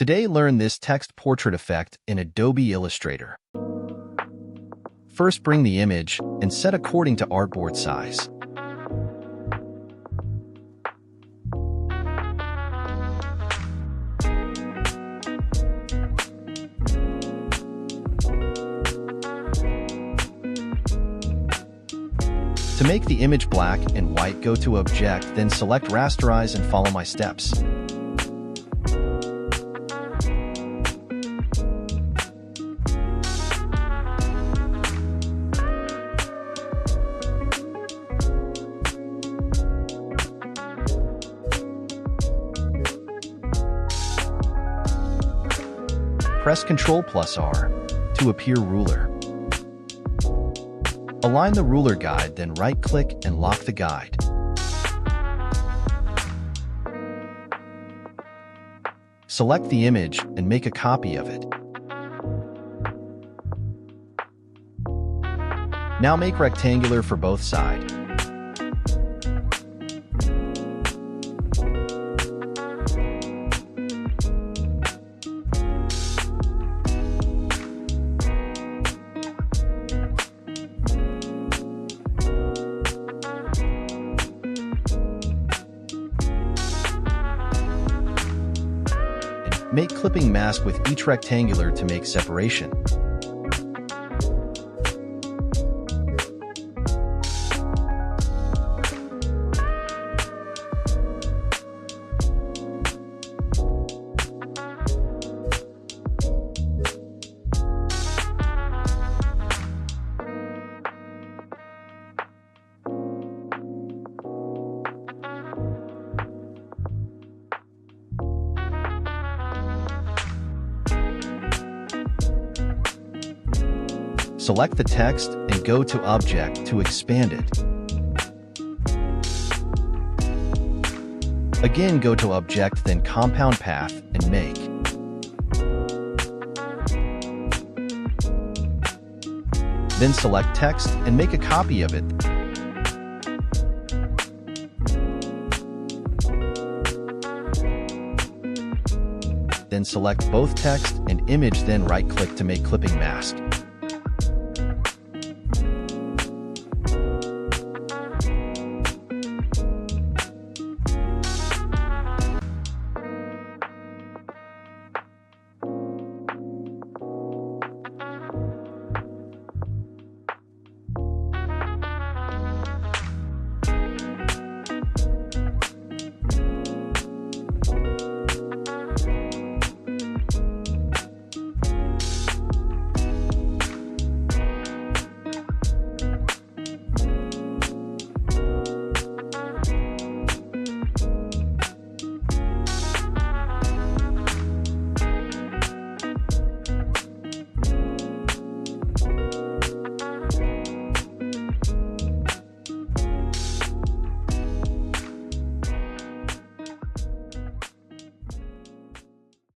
Today, learn this text portrait effect in Adobe Illustrator. First, bring the image and set according to artboard size. To make the image black and white, go to Object, then select Rasterize and follow my steps. Press Ctrl+R to appear ruler. Align the ruler guide, then right-click and lock the guide. Select the image and make a copy of it. Now make rectangular for both sides. Make clipping mask with each rectangular to make separation. Select the text and go to Object to expand it. Again, go to Object, then Compound Path and make. Then select Text and make a copy of it. Then select both text and image, then right-click to make clipping mask.